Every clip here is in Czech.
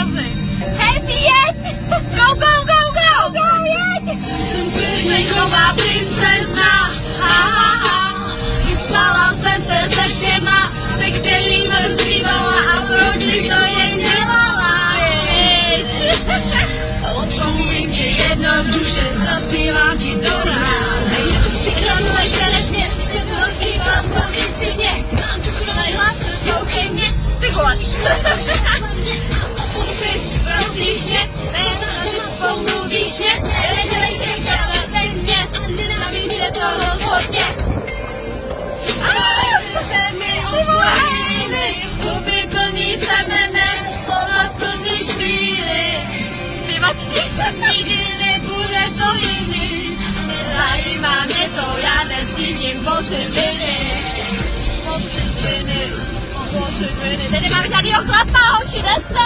obrazy. Happy jeď! Go, go, go, go! Go, jeď! Jsem Pirlíková princezna, ha, ha, ha. Vyspala jsem se se všema, se kterým rozbývala a proč to jen dělala, jeď. Odpovím ti jednoduše, zaspívám ti do rána. Říkám ležerečně, jsem velký, mám velký cíně. Mám cukrový hlad, poslouchej mě. Vykolat. Prosíš mě, pomluvíš mě, nevědělej krejka ve mě, navíc je to rozhodně. A se mi odvolejny, huby plný semene, slova plný špíly. Zpěvačky. Nikdy nebude to jiný, nezajímá mě to, já necítím potřebiny. Tady máme žádnýho chlapa, hoši, neste!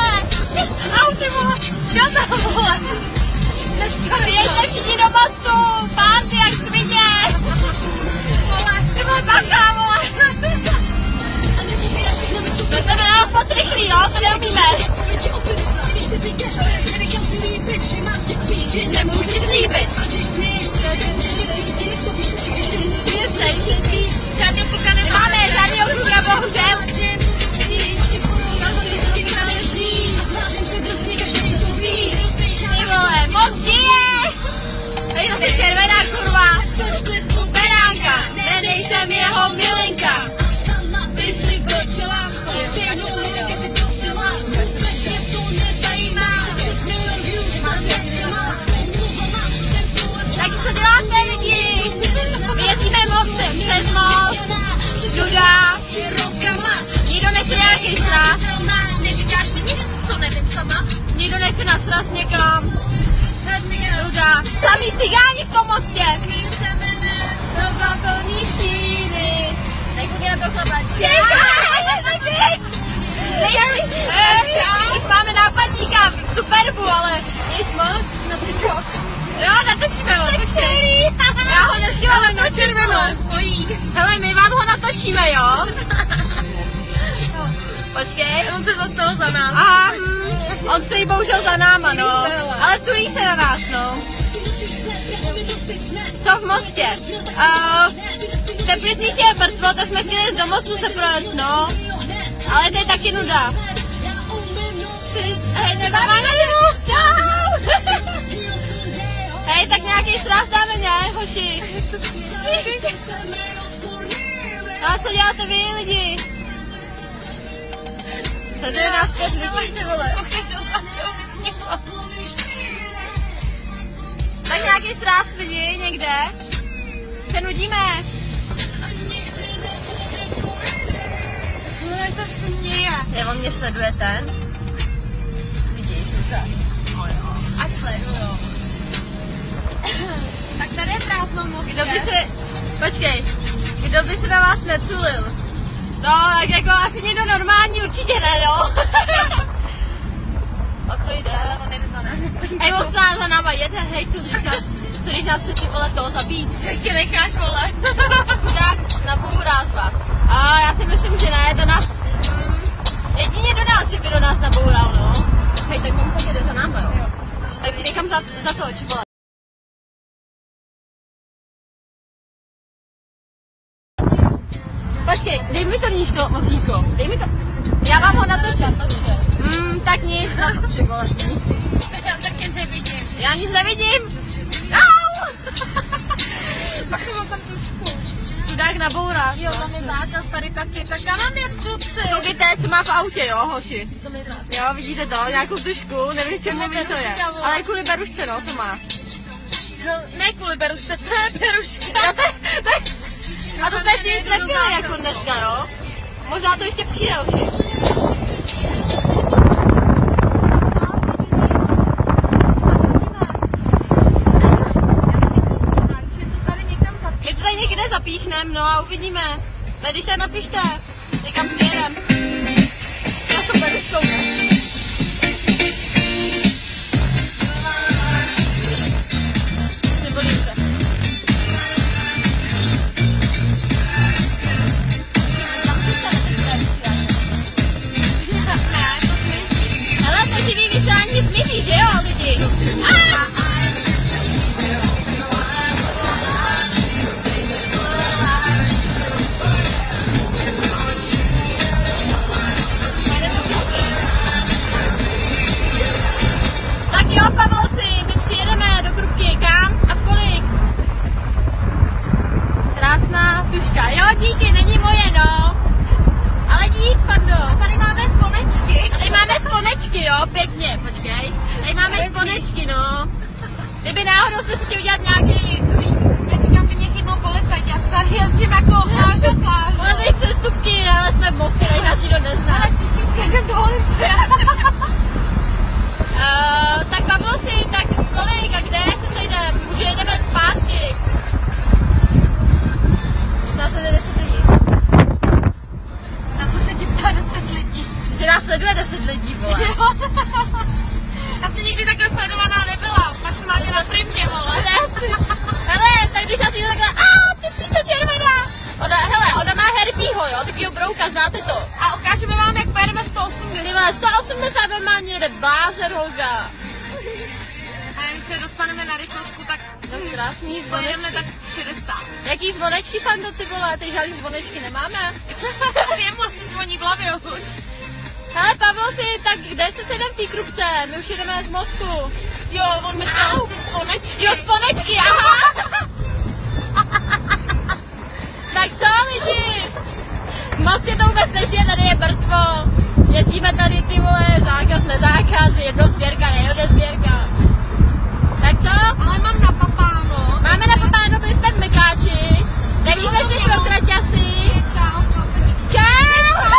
Au, ty vole! Kdo to vole? Přijeďte všichni do mostu! Pánty jak svině! Ty vole, bacha, vole! To jdeme na nás moc rychlý, jo? To neumíme! Nemůžu ti slíbit. Žádný kluka nemáme, žádnýho kluka, bohužel! Ty vole, moc žije! Tady zase červená kurva! Beránka, Nejsem jeho milenka. Ty si brčela, stejnou hru, si prosila. Mě to nezajímá, 6 milion views na světla. tak co děláte lidi? Jezdíme mostem přes most, Duda, nikdo nechce nějaký sraz, Neříkáš mi nic, co nevím sama. nikdo nechce na sraz někam, Duda, samý cigáni v tom mostě. Soba plní šíny. Nekoukej na to chlapa. Už máme nápadníka v Superbu, ale nic moc. Jo, natočíme ho. Já ho nestívala na červeno. Hele, my vám ho natočíme, jo? Počkej. On se zastavil za nás. Aha, on stojí bohužel za náma, no. Ale cují se na nás, no. Co v mostě? Ten pěsník je mrtvo, tak jsme chtěli do mostu se projet, no. Ale to je taky nuda. Hej, nemáme nebo? Čau! Hej, tak nějaký sraz dáme, ne, hoši? No a co děláte vy, lidi? Sleduje nás 5 lidí, ty vole. Tak nějaký sraz lidi, někde? Se nudíme. Se směje. Jo, on mě sleduje ten. Vidíš, super. Ať sledujou. Tak tady je prázdnou mostě. Kdo by se... Počkej. Kdo by se na vás neculil? No, tak jako asi někdo normální určitě ne, no. O co jde? On jde za námi. Hej, on za náma jede, hej, co když nás chce ty vole toho zabít? Co ještě necháš, vole? Tak, nabourá z vás. A já si myslím, že ne, do nás... Jedině do nás, že by do nás naboural, no. Hej, tak on jde za náma, jo. Tak někam za to, či vole. Počkej, dej mi to nížko, Mohlíko, dej mi to. Já vám ho natočím. Tak nic, no. Ty vole, Já taky nevidím. já nic nevidím. Au! Pak mám tam tu školu. Chudák nabourá. Jo, tam je zákaz tady taky, tak já mám jet kluci. Koukejte, co má v autě, jo, hoši. Co mi zákaz? Jo, vidíte to, nějakou tušku, nevím, čemu to je. Ale kvůli berušce, no, to má. No, ne kvůli berušce, to je beruška. Jo, a to jsme ještě nic nepili jako dneska, jo? Možná to ještě přijde, hoši. My to tady někde zapíchneme, no a uvidíme. Tak když se napište, někam přijedem. Já s tou beruškou, ne? Nebojím se. Hele, to živý Jo, pěkně, počkej. Tady máme sponečky, no. Kdyby náhodou jsme si chtěli udělat nějaký... Já čekám, by mě chytnou policajti, já se tady jezdím jako plážu. Máme přestupky, ale jsme v Mostě, tady nás nikdo nezná. Ale 30 jdem do Olympie. Tak Pavlosi, tak kolik a kde se sejdeme? Už jedeme zpátky. Zase 10 lidí. Na co se ti ptá 10 lidí? Že nás sleduje 10 lidí, vole. Já jsem nikdy takhle sledovaná nebyla, maximálně na primě, vole. Hele, tak když já si takhle, ty pičo červená. Ona má Herbieho, jo, takovýho brouka, znáte to. A ukážeme vám, jak pojedeme 180. 180 normálně jede blázer, holka. A když se dostaneme na rychlovku, tak Krásný pojedeme zvonečky. tak 60. Jaký zvonečky, Fando, ty vole, ty žádný zvonečky nemáme. Jemu asi zvoní v hlavě už. Hele, Pavlosi, tak kde se sejdeme v té krupce? My už jedeme z mostu. Jo, on myslel ty sponečky. Jo, sponečky, aha. Tak co, lidi? V Mostě to vůbec nežije, tady je mrtvo. Jezdíme tady, ty vole, zákaz, nezákaz, jednosběrka, nejednosběrka. Tak co? Ale mám na papáno. Máme na papáno, byli jsme v Mekáči. Nevíme si pro kraťasy. Čau. Čau!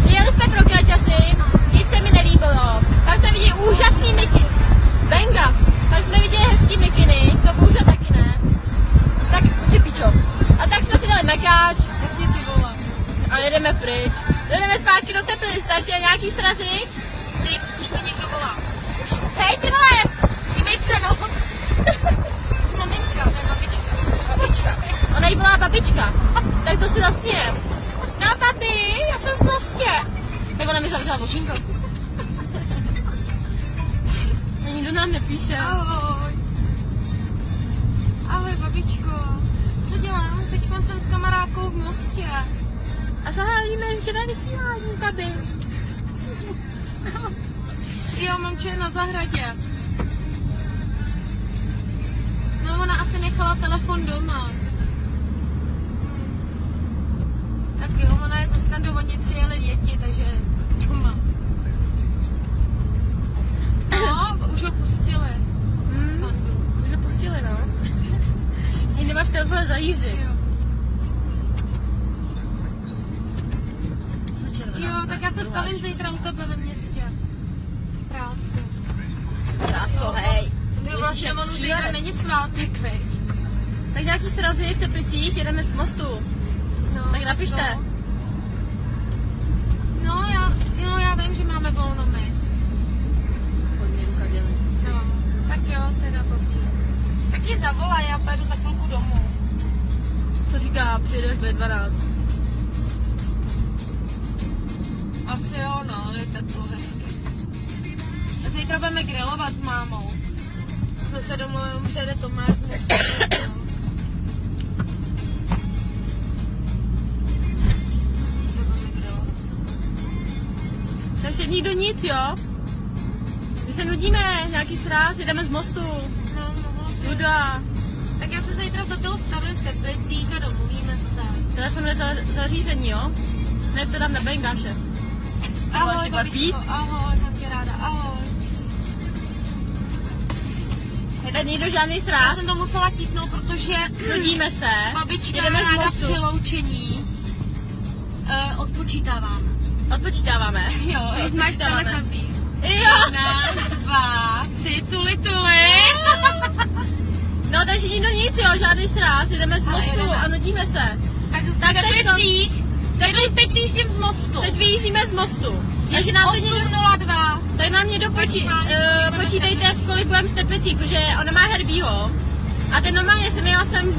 Jeli jsme pro kraťasy, nic se mi nelíbilo. Pak jsme viděli úžasný miky. Benga. Pak jsme viděli hezký mikiny, to bohužel taky ne. Tak ty pičo. A tak jsme si dali Mekáč. Jasně ty vole. A jedeme pryč. Jedeme zpátky do Teplic, takže nějaký srazy. Ty, už mi někdo volá. Hej ty vole! Přijmej přenoc. Maminka, ne babička. Ona jí byla babička. Tak to si zasmějem. No papi, já jsem v Mostě. Tak ona mi zavřela okýnko. A nikdo nám nepíše. Ahoj. Ahoj babičko. Co dělám? Teď jsem s kamarádkou v Mostě. A zahálíme živé vysílání, babi. Jo, mám čaj na zahradě. No, ona asi nechala telefon doma. Tak jo, ona je zase na dovoně, přijeli děti, takže doma. No, už ho pustili. Už ho pustili, no. Jí nemáš telefon za jízdy. Jo, tak já se stavím zítra u tebe ve městě. V práci. Kráso, hej. Jo, vlastně on zítra není svátek, veď. Tak nějaký srazy v Teplicích, jedeme z Mostu. No, Tak napište. No, já vím, že máme volno my. No, tak jo, teda papi. Tak je zavolaj, já pojedu za chvilku domů. To říká, přijedeš ve 12. Asi jo, no, je teplo hezky. A zítra budeme grillovat s mámou. Jsme se domluvili, přijede Tomáš z Mostu. Takže nikdo nic, jo? My se nudíme, nějaký sraz, jedeme z Mostu. No, Nuda. tak já se zítra za toho stavím v Teplicích a domluvíme se. Telefon je zařízení, jo? Ne, to dám na Bengáše. Ahoj, babičko, ahoj, mám tě ráda, ahoj. Tady nikdo žádný Já sraz, jsem to musela típnout, protože nudíme se, babička jedeme z ráda Mostu. při loučení odpočítáváme. Odpočítáváme. Jo, máš teletubbies. Jo. 1, 2, 3, tuli. No, takže nikdo nic, jo, žádný sraz, jedeme z Ale Mostu jedeme. a nudíme se. Tak teď Teplicích, teď vyjíždím z Mostu. Teď vyjíždíme z Mostu. Takže nám to někdo, 8:02. tak nám někdo počítejte, v kolik budeme v Teplicích, protože ona má Herbieho. A ten normálně jsem jela sem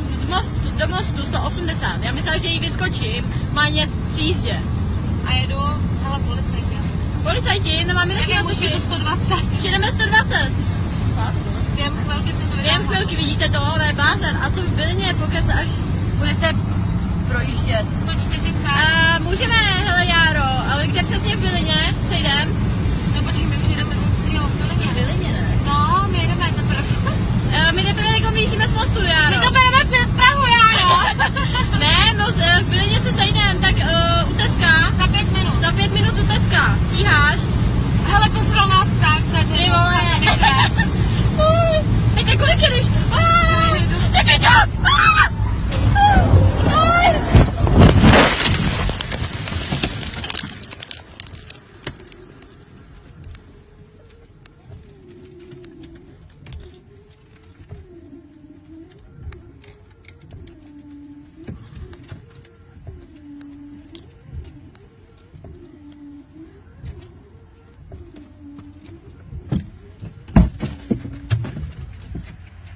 do mostu 180. Já myslela, že jí vyskočím, má ně při jízdě. A jedu, ale policajti asi. Policajti, no máme Tak taky já už jedu 120. Jedeme 120. Během chvilky se to Během vydává. chvilky vidíte to, ale blázen. A co v Brně, pokud se až budete projíždět. 140. Můžeme, hele Járo, ale kde přesně v Bylině sejdem? No počkej, my už jedeme. Jo, v Bylině. Ne? No, my jedeme teprve. My teprve jako vyjíždíme z Mostu, Járo. My to bereme přes Prahu, Járo. Ne, no, v Bylině se sejdem, tak u Teska. Za 5 minut. Za 5 minut u Teska. Stíháš? pičo!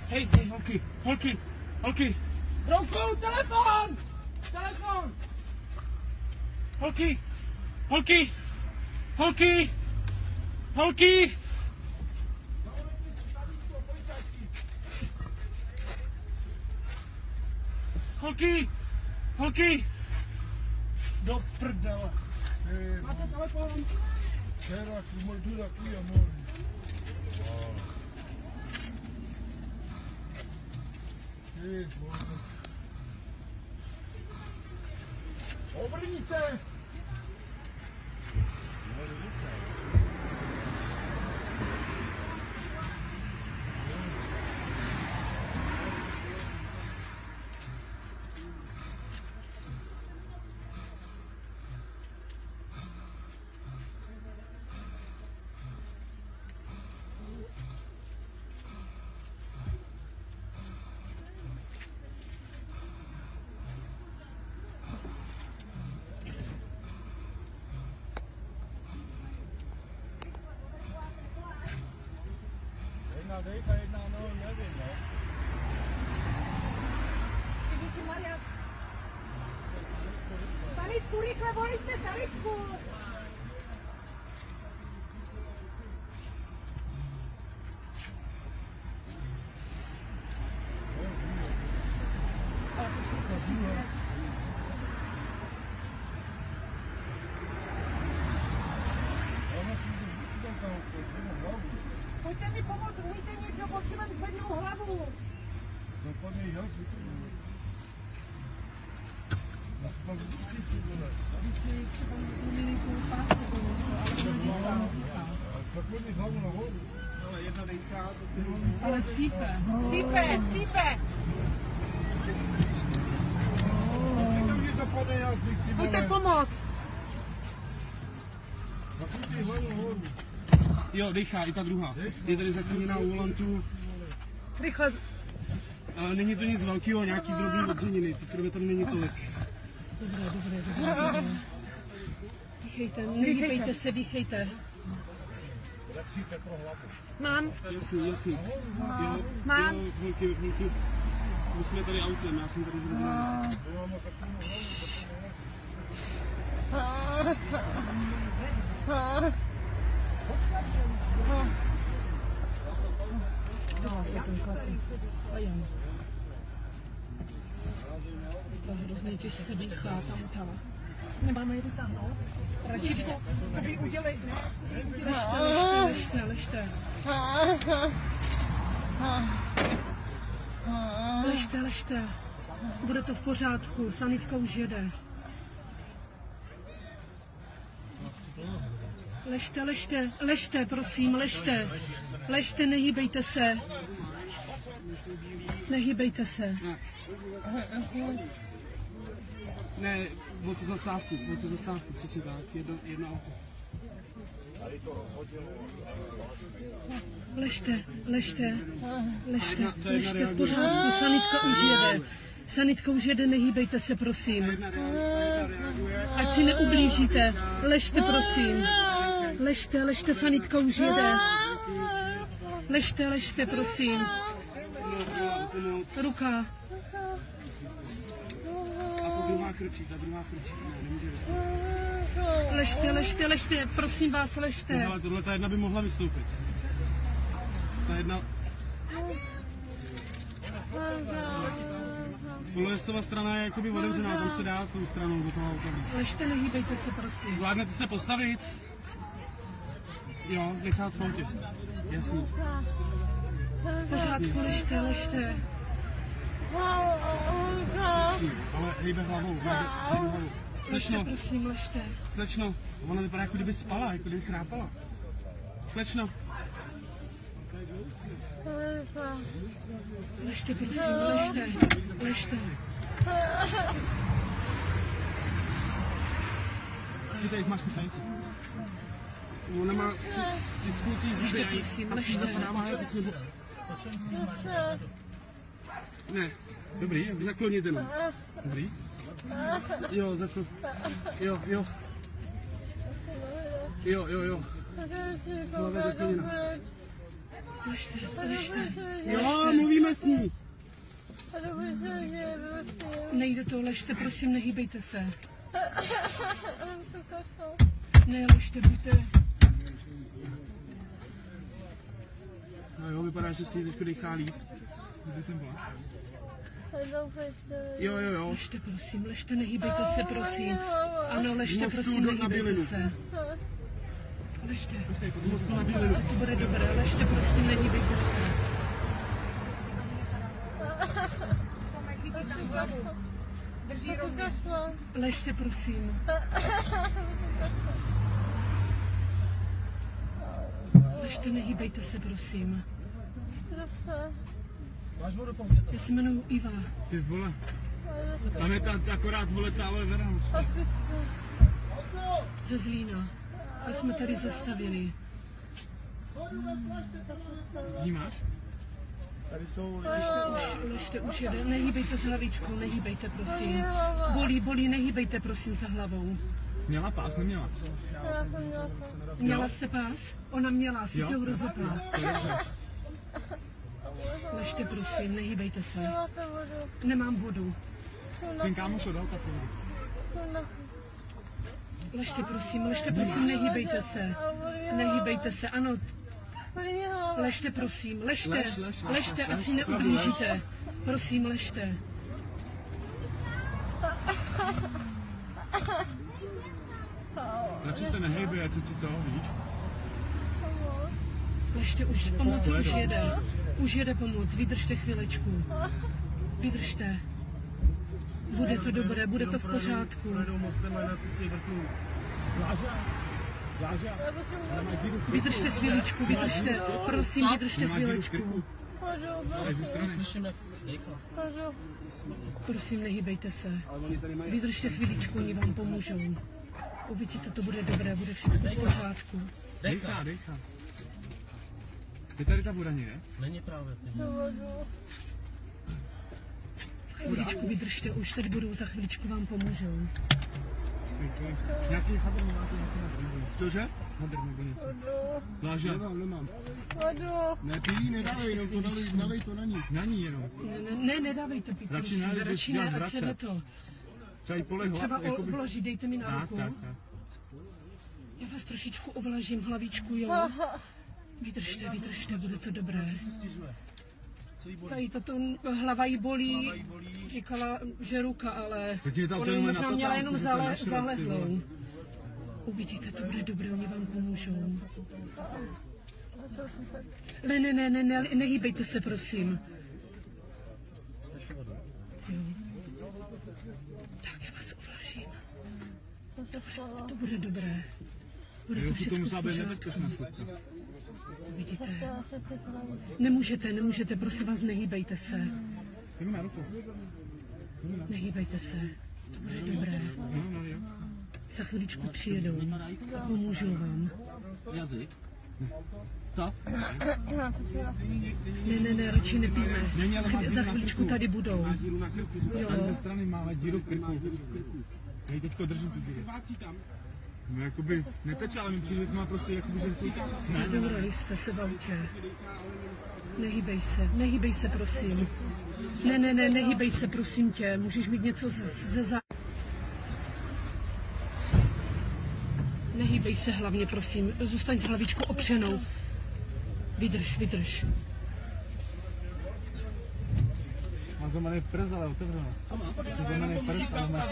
Hej, holky, Roukou, telefon! Holky! Do prdele. Máte telefon? Será que mordura aqui, amor. Obrníte! Saritku, rychle volejte, Saritku! Pojďte mi pomoct, umíte někdo, potřebujeme zvednout hlavu. Dopadne jak? Když jsme třeba změnili tu pásku, Dopadne hlavu nahoru. Ale jedna dejka, to si... ale sípe. Sípe. Říkám, že dopadne jazyk, ty Pojďte vole. pomoct. Dopadne hlavu nahoru. Jo, dejchá, i ta druhá. Je tady zaklíněná u volantu. Rychle. Není to nic velkého, nějaký drobný odřeniny, ty krve tam není tolik. Dobré. Dýchejte, nedýchejte se, dýchejte. Mám. Jasný. Jo, Mám. Jo, holky. My jsme tady autem, já jsem tady zrovna. To hrozně těžce dýchá tam. Nemáme je vytáhnout? Radši to udělej, ležte. Ležte. Bude to v pořádku, sanitka už jede. Ležte, prosím, ležte, nehýbejte se. Ne, o tu zastávku, přesně tak, jedno auto. Ležte v pořádku, sanitka už jede, nehýbejte se, prosím. Ať si neublížíte, ležte, prosím. Ležte, sanitka už jede. Ležte, prosím. Ruka. A ta druhá chrčí, nemůže vystoupit. Ležte, prosím vás, ležte. Ale tohle ta jedna by mohla vystoupit. Ta jedna... Spolujezdcová strana je jakoby otevřená, tam se dá s tou stranou do toho auta víc. Ležte, nehýbejte se, prosím. Zvládnete se postavit? Jo, nechat v autě. Jasný. V pořádku, ležte. Ale hejbe hlavou, Slečno, Prosím, ležte. slečno, ona vypadá, jako kdyby spala, jako kdyby chrápala. Slečno. Ležte, prosím, ležte. Ty tady máš kusanici. Ona má stisknutý zuby a Prosím, asi ležte. zapadává jazyk nebo... Ne, dobrý, zaklonit jenom. Dobrý. Jo, Jo. Hlava zakloněna. Ležte. Jo, mluvíme s ní. Nejde to, ležte, prosím, nehýbejte se. Ne, ležte, buďte. No jo, vypadá, že si teď dechá líp. Kde ten vlak? Jo. Ležte, prosím, ležte, nehýbejte se, prosím. Ano, ležte, mostu prosím, na nehýbejte Bílinu. se. Ležte. Z mostu na Bílinu. To bude dobré, ležte, prosím, nehýbejte se. Ležte, prosím. Ležte, nehýbejte se, prosím. Já se jmenuji Iva. Ty vole. Tam je akorát vole táhle verhouse. Ze Zlína. A jsme tady zastavili. Vnímáš? Tady jsou Ležte už jede. Nehýbejte s hlavičkou, nehýbejte, prosím. Bolí, nehýbejte, prosím, za hlavou. Měla pás, neměla? Měla jste pás? Ona měla, asi si ho rozepla. Ležte, prosím, nehýbejte se. Nemám vodu. Ten kámoš dal tak vodu. Ležte, prosím, nehýbejte se. Nehýbejte se, ano. Ležte, prosím, ležte. Ležte, ať si neublížíte. Prosím, ležte. Radši se nehejbe, ať se ti to, víš? Ležte, už pomoc už jede. Už jede pomoc, vydržte chvilečku. Vydržte. Bude to dobré, bude to v pořádku. Moc nemají na cestě vrtů. Láža. Vydržte chviličku, vydržte. Prosím, vydržte chviličku. Prosím, nehýbejte se. Vydržte chviličku, oni vám pomůžou. Uvidíte, to bude dobré, bude všechno v pořádku. Dejchá. Je tady ta voda někde? Není právě ty. Chviličku vydržte, už teď budou, za chviličku vám pomůžou. Nějaký hadr nemáte nějaký na nic. Cože? Hadr nebo něco. Láža. Nemám. Ne, ty ji nedávej, jenom to dávej to na ní. Na ní jenom. Ne, nedávejte pít, prosím, radši ne, ať se jde to. Třeba jí polehla. Třeba ovlažit, dejte mi na ruku. Tak. Já vás trošičku ovlažím hlavičku, jo? Vydržte, bude to dobré. Tady tato hlava jí bolí, říkala, že ruka, ale ona ji možná měla jenom zalehlou. Uvidíte, to bude dobré, oni vám pomůžou. Ne, nehýbejte se, prosím. Jo. Tak, já vás ovlažím. To bude dobré. Bude to všechno v pořádku. Vidíte? Nemůžete, prosím vás, nehýbejte se. Nehýbejte se, to bude dobré. Za chviličku přijedou, pomůžou vám. Jazyk? Co? Ne, radši nepijme. Za chviličku tady budou. Tady ze strany má díru v krku. Já ji teďko držím tu díru. No jakoby neteče, ale mi přijde, že má prostě jakoby, že tu... Ne. Dobrali jste se v autě. Nehýbej se, prosím. Ne, nehýbej se, prosím tě. Můžeš mít něco ze zá... Nehýbej se hlavně, prosím. Zůstaň s hlavičkou opřenou. Vydrž. Má zlomený prst, ale otevřeno. Zlomený prst, ale má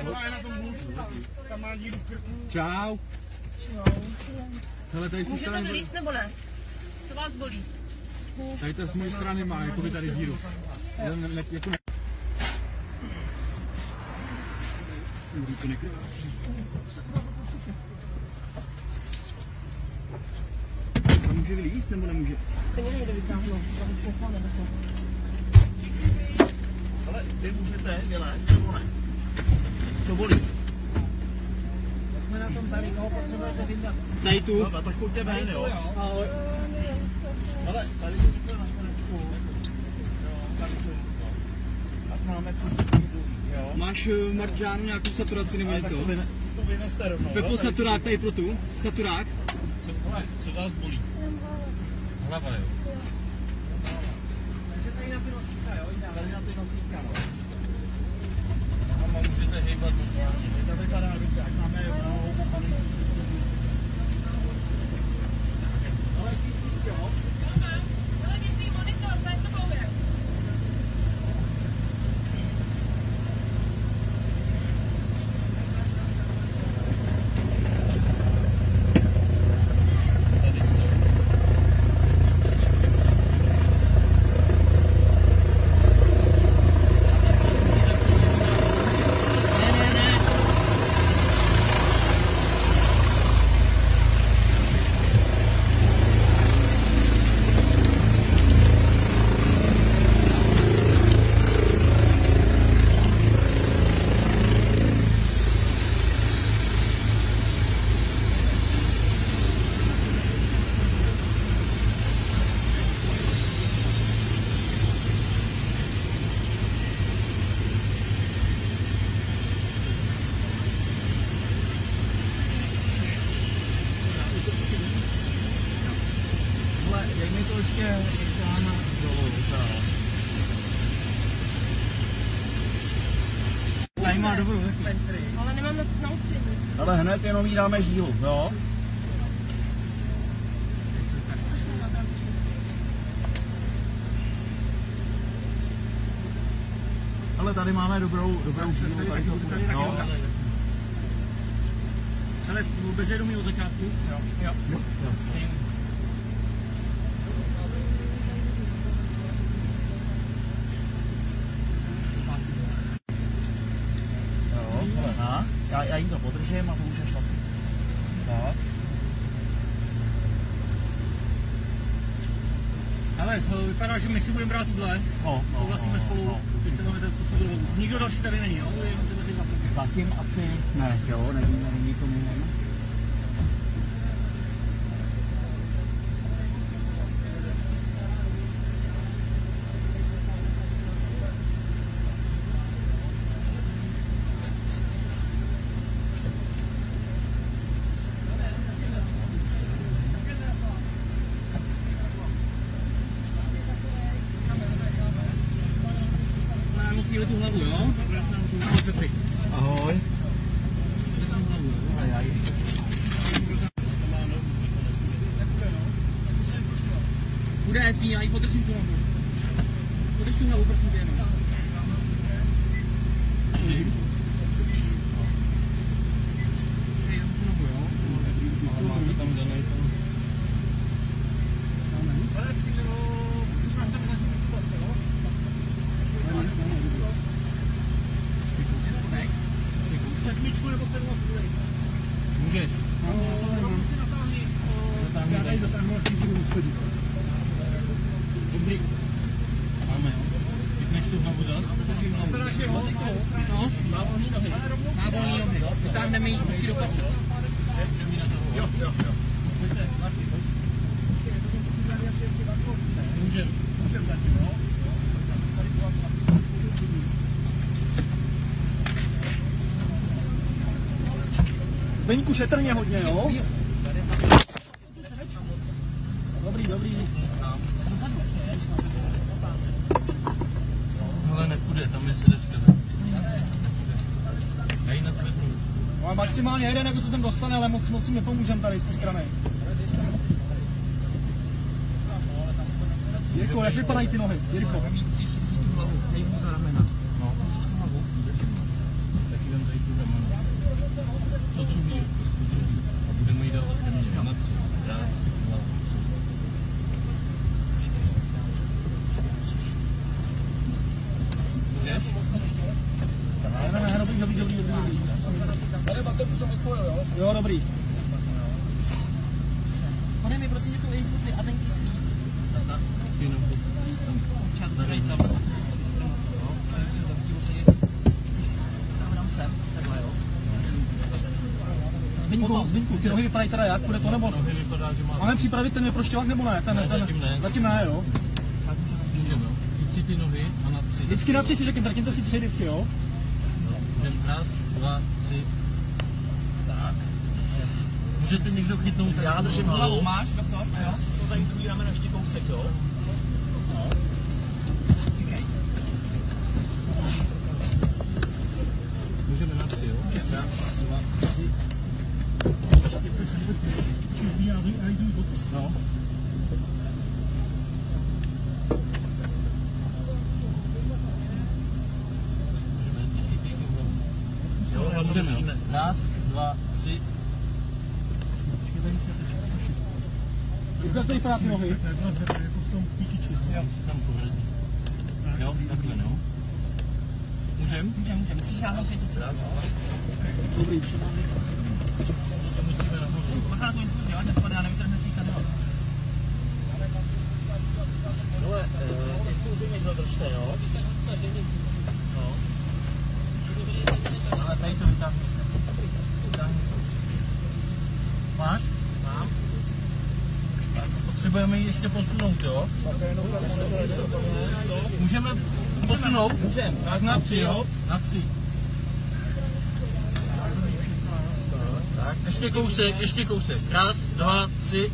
tam má díru v krku. Čau. Hele, tady Můžete strany... vylíst nebo ne? Co vás bolí? Tady to z mojí strany má, jakoby tady díru. Jako ne... To nekrvácí. může vylízt nebo nemůže? Stejně nejde vytáhnout, to už necháme do toho. Ale vy můžete vylézt nebo ne? Co bolí? Jsme na tom tady, koho potřebujete vyndat. Tady tu? No, tak pojďte ven, jo. Ahoj. Ale tady to říkala na stanečku. Jo, tady to říkala. Tak máme přestupní druhý, jo. Máš, Marťánu, nějakou saturaci nebo něco? To vyneste rovnou. Pepo, saturák tady pro tu? Saturák? Co vás bolí? Hlava, jo. Takže tady na ty nosítka, jo? Tady na ty nosítka, no. A můžete hejbat normálně. To vypadá dobře, jak máme houbu paní. Ale písník, jo? Televizní monitor, bez tebou je. Dej mi to ještě tam dolů, tady má dobrou Ale nemám na upření. ale hned jenom jí dáme žílu, jo? Ale tady máme dobrou žílu, tady to bude, no. Ale bezvědomí od začátku? Jo. Já jim to podržím a můžeš taky. Tak. Ale to vypadá, že my si budeme brát tuhle. Souhlasíme spolu, když se máme tu dobu. Nikdo další tady není, jo? Zatím asi ne, jo, nevím nikomu. Tu hlavu, jo? Ahoj. Bude SB, já ji podržím tu hlavu. Podrž tu hlavu, prosím tě jenom. Sedmičku nebo 7 Můžeš. Já tady zatáhnu a příčinu uschodí. Dobrý. Máme, jo. Pěkneš tu hlavu dát. Držím hlavu. No, má volný nohy. Má volný nohy. Vytáhneme jí vždycky do pasu. Jo. Můžem taky, no. Zdeňku, šetrně hodně, jo? Dobrý. Ale nepůjde, tam je sedačka. Já ji nadzvednu. No, maximálně jeden, jako se tam dostane, ale moc si nepomůžem tady z té strany. Jirko, jak vypadají ty nohy? Jirko. Musíš si tu hlavu, dej mu za ramena. No, musíš tu hlavu, držím. Taky dám tady tu ramena. To druhý, a budeme jí dávat ke mně. Na 3, raz, 2, 3. Můžeš? Dobrý. Tady baterku jsem odpojil, jo? Jo, dobrý. Pane mi prosím tě tu infuzi a ten kyslík. Dám sem, takhle jo. Zbyňku, ty nohy vypadají teda jak? Bude to nebo ne? Máme připravit ten neproštěvák nebo ne? Zatím ne, jo? Tak můžeme, jo. Ty ty nohy a na 3. Vždycky na 3 si řekněte, řekněte si 3 vždycky, jo? Můžeme 1, 2, 3. Tak. Můžete někdo chytnout? Já držím hlavu. Máš, doktor? Jo. To tady druhý dáme ještě kousek, jo? No. Říkej. Můžeme na 3, jo? 1, 2, 3. No. Jo, můžeme. 1, 2, 3. Jak tady vypadá ty nohy? Tam pořádně. Jo, takhle, no. Můžeme? Můžeme. Musíš žádnou si to Dobrý. To musíme nahoru. Bacha na tu infuzi, jo, ať nespadne, já nevytrhne si ji tady. Tohle, infuzi někdo držte, jo? No. Ale tady to vytáhni. Máš? Mám. Potřebujeme ji ještě posunout, jo? Můžeme posunout? Můžeme. Tak na 3, jo? Na 3. Tak, ještě kousek. 1, 2, 3.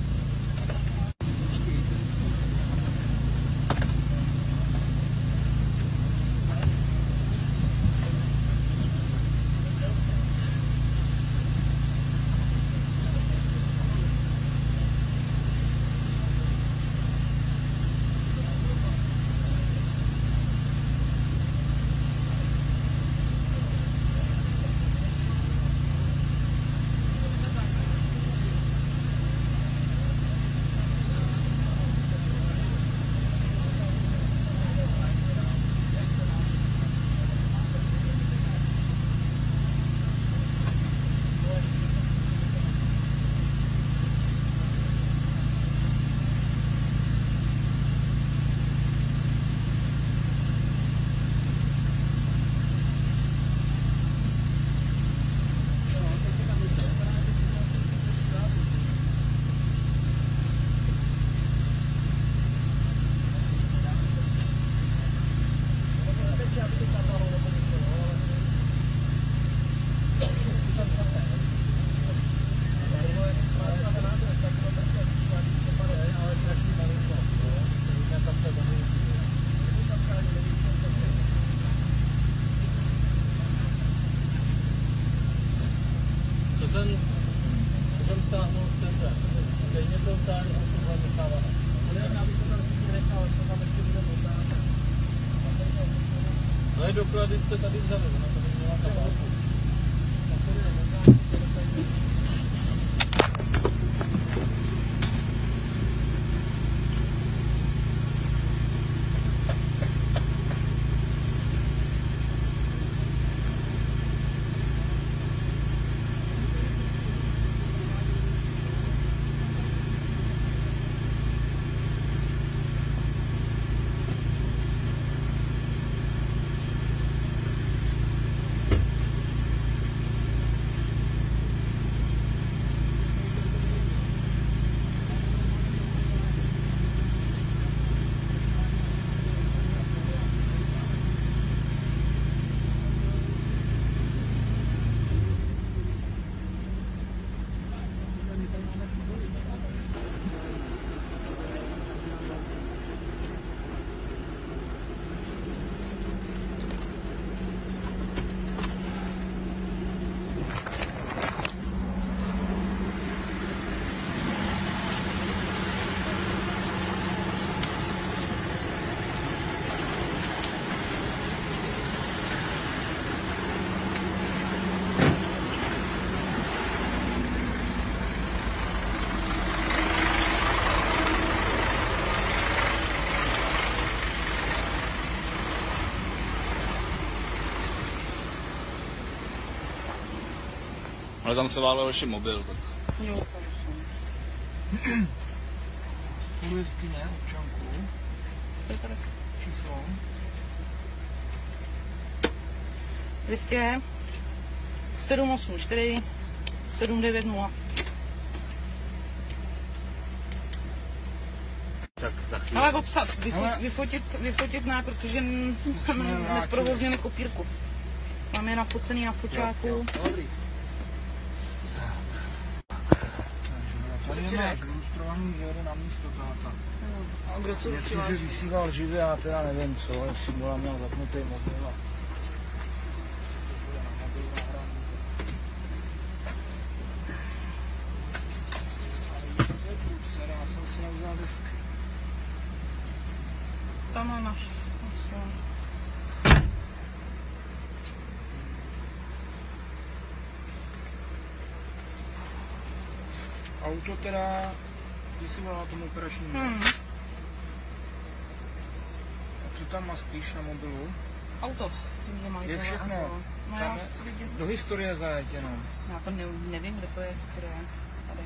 No doklady jste tady vzali, ona tady měla kabálku. Ale tam se válel ještě mobil, tak. Jo, půl jeskyně, občanku. To je tady. Číslo. 200 784 790. Tak Ale obsat, vyfotit ne, protože nesprovoznili kopírku. Mám je nafocený na foťáku. Dobrý. Tady je ilustrovaný, že jede na místo záta. A kdo co vysílá? Jestliže vysílal živě, já teda nevím co, jestli byla měl zapnutý mobil. Tam má náš. Auto teda, když si volala tomu operačnímu. A co tam má spíš na mobilu? Auto. Je všechno. No Tam já je, chci vidět. do historie zajet jenom. Já to nevím, kde to je historie. Tady.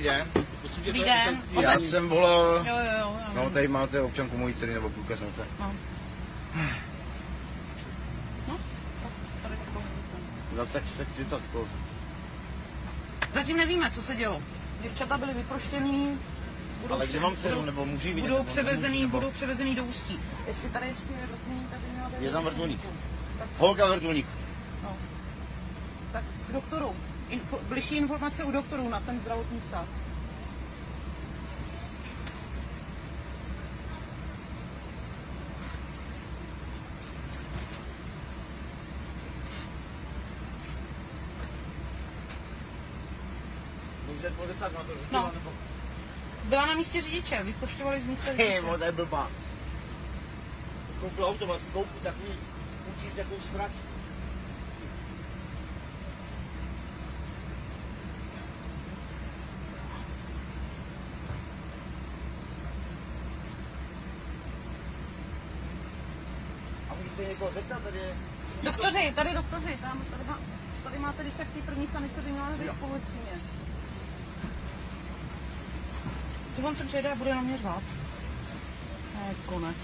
Dobrý den. Dobrý den. Já jsem volal, Jo. no tady máte občanku mojí dcery nebo kluka jsem se. No. No tak si to zkus. Zatím nevíme, co se dělo. Děvčata byly vyproštěný. Ale kde mám dceru, nebo můžu jí vidět? Budou převezený do Ústí. Jestli tady ještě je vrtulník, tady měla být... Je tam vrtulník. Holka vrtulník. No. Tak k doktoru. Bližší informace u doktorů na ten zdravotní stav. Můžete podepsat na to, že No. Byla na místě řidiče, vypošťovali z místa řidiče. to je blbá. Koupil automat, koupil takový, učí se jakou srač. A můžete někoho zeptat, tady je... Doktoři, tady máte defekty první sanice, by měla být v pohostině. To on se přijede a bude na mě řvát. Konec.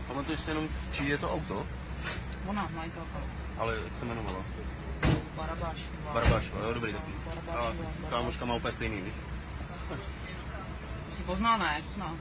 Pamatuješ si jenom, čí je to auto? Ona, majitelka. Ale jak se jmenovala? Barabášová. Barabášová, jo, dobrý taky. A Barabášová. kámoška má úplně stejný, víš? Jsi pozná, ne? Zná.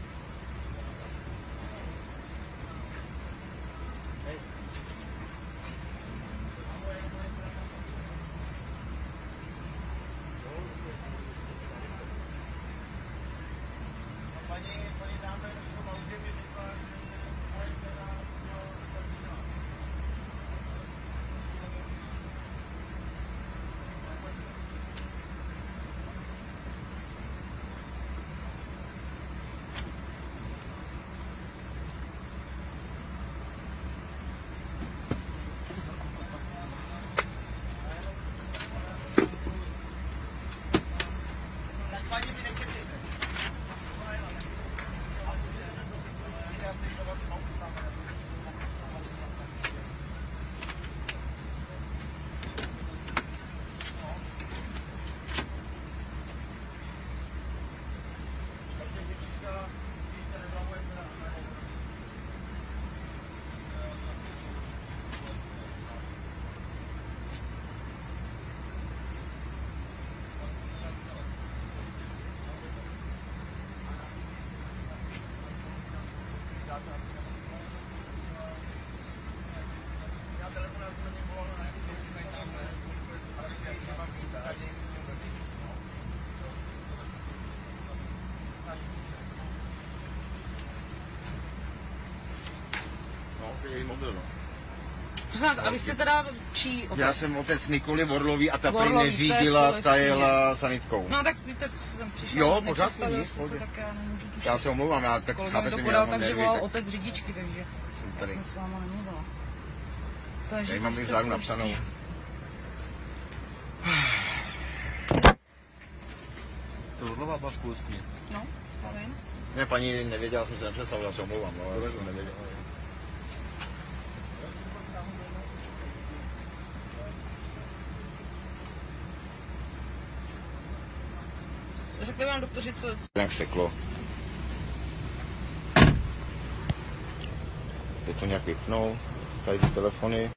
její mobil, no. Prosím vás, a vy jste teda čí otec? Já jsem otec Nikoly Vorlový a ta prý Vorlový, neřídila, to je ta jela sanitkou. No tak víte, co jsem přišel. Jo, pořád nic, tak já nemůžu tušit. já se omlouvám, já tak Kolega mi chápete to mě, podal já mám tak, že nervy, volal tak otec řidičky, takže jsem já tady. jsem s váma nemluvila. Takže Tady mám i vzadu napsanou. To Vorlová byla v Polsku. No, já vím. Ne, paní nevěděla, jsem se nepředstavil, já se omlouvám, no, já jsem nevěděl. Řekli vám doktoři, co... Jak seklo. Je to nějak vypnou, tady ty telefony.